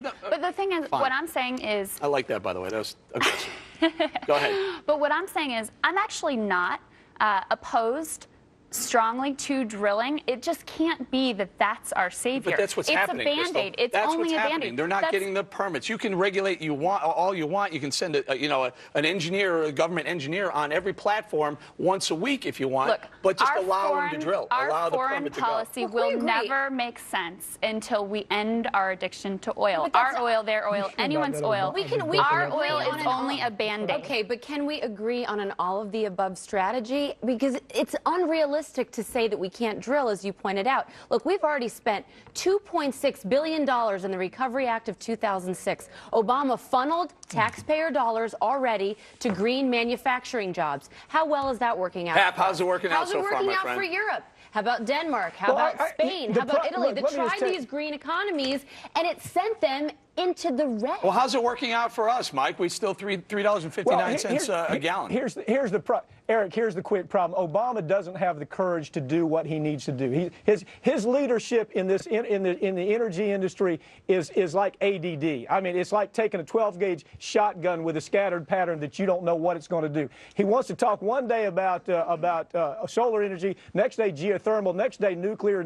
No, But the thing is, fine. what I'm saying is... I like that, by the way. That was aggressive. Go ahead. But what I'm saying is, I'm actually not opposed strongly to drilling. It just can't be that that's our savior. But that's what's happening, It's a Band-Aid. It's that's only what's a happening. Band-Aid. They're not getting the permits. You can regulate all you want. You can send an engineer or a government engineer on every platform once a week if you want. Look, but just allow them to drill. Our the foreign policy will never make sense until we end our addiction to oil. Our oil, their oil, anyone's oil. Our oil is only a Band-Aid. Okay, but can we agree on an all-of-the-above strategy? Because it's unrealistic to say that we can't drill, as you pointed out. Look, we've already spent $2.6 billion in the Recovery Act of 2006. Obama funneled taxpayer dollars already to green manufacturing jobs. How well is that working out? Pap, how's it working out so far, my friend? How's it working out for Europe? How about Denmark? How about Spain? How about Italy? That tried these green economies, and it sent them into the red. Well, how's it working out for us, Mike? We still $3.59 a gallon. Here's the Eric, here's the quick problem. Obama doesn't have the courage to do what he needs to do. His leadership in the energy industry is like ADD. I mean, it's like taking a 12-gauge shotgun with a scattered pattern that you don't know what it's going to do. He wants to talk one day about solar energy, next day geothermal, next day nuclear.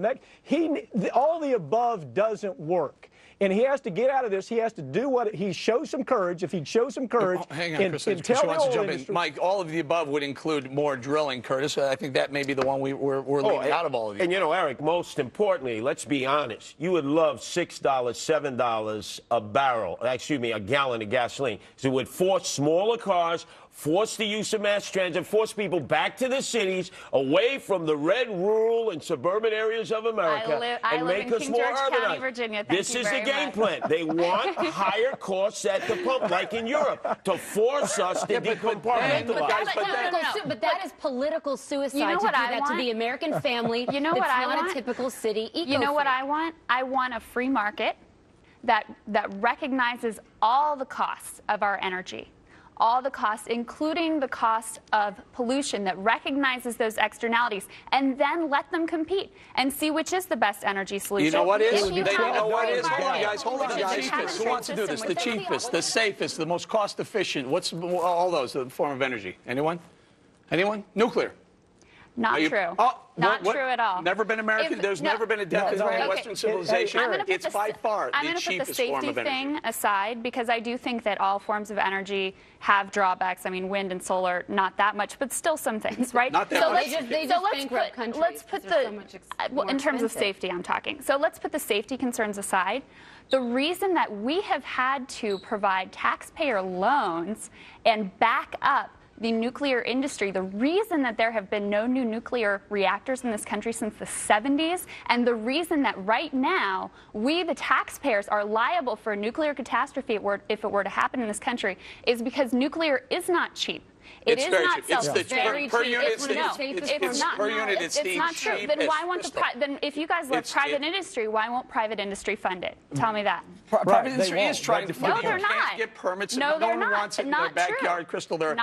All the above doesn't work. And he has to get out of this. He has to do what he shows some courage. If he'd show some courage, hang on, Chris, wants to jump in. Mike, all of the above would include more drilling, Curtis. I think that may be the one we're leaving out of all of these. And you know, Eric, most importantly, let's be honest. You would love $6, $7 a barrel. Excuse me, a gallon of gasoline. So it would force smaller cars, force the use of mass transit, force people back to the cities, away from the red, rural, and suburban areas of America, and make live in us King more George urbanized. County, Virginia. This is the game plan. They want higher costs at the pump, like in Europe, to force us to decompartmentalize. But that is political suicide. You know to what do I that want? to the American family. You know what I want? Not a typical city eco. You know what I want? I want a free market that recognizes all the costs of our energy. All the costs, including the cost of pollution, that recognizes those externalities, and then let them compete and see which is the best energy solution. You know what is? Hold on, guys. Hold on, guys. Who wants to do this? The cheapest, the safest, the most cost-efficient. What's all those? The form of energy. Anyone? Anyone? Nuclear. Not true. Not true at all. Never been American. There's never been a death in Western civilization. It's by far the cheapest form of energy. I'm going to put the safety thing aside, because I do think that all forms of energy have drawbacks. I mean, wind and solar, not that much, but still some things, right? Not that much. Let's put in terms of safety, I'm talking. So let's put the safety concerns aside. The reason that we have had to provide taxpayer loans and back up the nuclear industry, the reason that there have been no new nuclear reactors in this country since the 70s, and the reason that right now we, the taxpayers, are liable for a nuclear catastrophe if it were to happen in this country, is because nuclear is not cheap. It's not cheap. It's very per cheap. unit. It's not. Per unit, it's not true. Then why won't then if you guys love private industry, why won't private industry fund it? Tell me that. Private industry is trying to fund it. No, they're not. You can't get permits. No, no one wants it in their backyard, Crystal. There are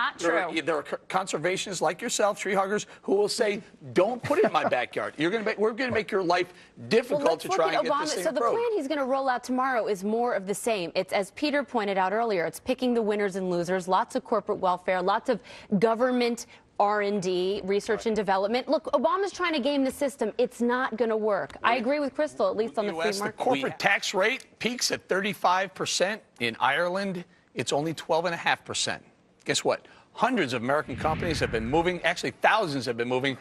conservationists like yourself, tree huggers, who will say, "Don't put it in my backyard. We're going to make your life difficult to try and get this thing approved." So the plan he's going to roll out tomorrow is more of the same. It's, as Peter pointed out earlier, it's picking the winners and losers. Lots of corporate welfare, lots of government R&D, research and development. Look, Obama's trying to game the system. It's not going to work. I agree with Crystal, at least on the free market. The corporate tax rate peaks at 35%. In Ireland, it's only 12.5%. Guess what? Hundreds of American companies have been moving, actually thousands have been moving,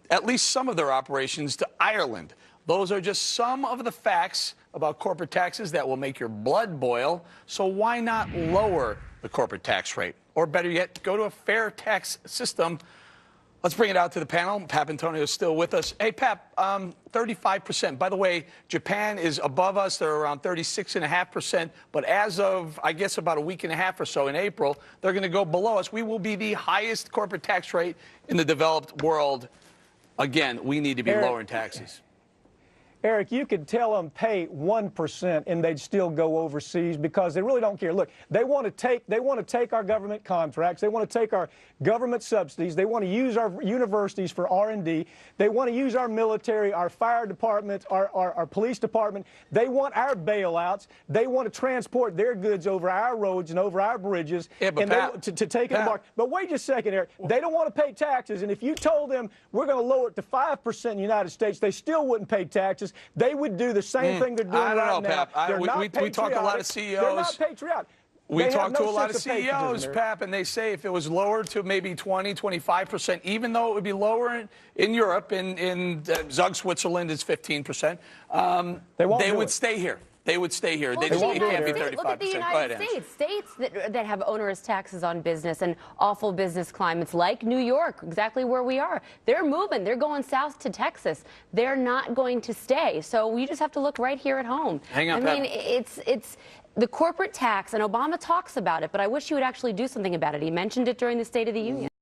at least some of their operations to Ireland. Those are just some of the facts about corporate taxes that will make your blood boil. So why not lower the corporate tax rate? Or better yet, go to a fair tax system. Let's bring it out to the panel. Papantonio is still with us. Hey, Pap, 35%. By the way, Japan is above us. They're around 36.5%. But as of, I guess, about a week and a half or so in April, they're going to go below us. We will be the highest corporate tax rate in the developed world. Again, we need to be lowering taxes. Eric, you could tell them pay 1% and they'd still go overseas because they really don't care. Look, they want to take our government contracts. They want to take our government subsidies. They want to use our universities for R&D. They want to use our military, our fire departments, our police department. They want our bailouts. They want to transport their goods over our roads and over our bridges Yeah, but and to take it to market. But wait just a second, Eric. They don't want to pay taxes. And if you told them we're going to lower it to 5% in the United States, they still wouldn't pay taxes. They would do the same thing they're doing I don't right know, now. Pap. We talk to a lot of CEOs. They're not patriotic. We They have talk to no a lot of sense patriotism, CEOs, Eric. Pap, and they say if it was lowered to maybe 20, 25%, even though it would be lower in Europe, in Zug, Switzerland is 15%, they would stay here. They would stay here. Well, They just look can't be at 35%. Look at the United States. States that have onerous taxes on business and awful business climates like New York, exactly where we are. They're moving. They're going south to Texas. They're not going to stay. So we just have to look right here at home. Hang on, I mean, it's the corporate tax, and Obama talks about it, but I wish he would actually do something about it. He mentioned it during the State of the Union.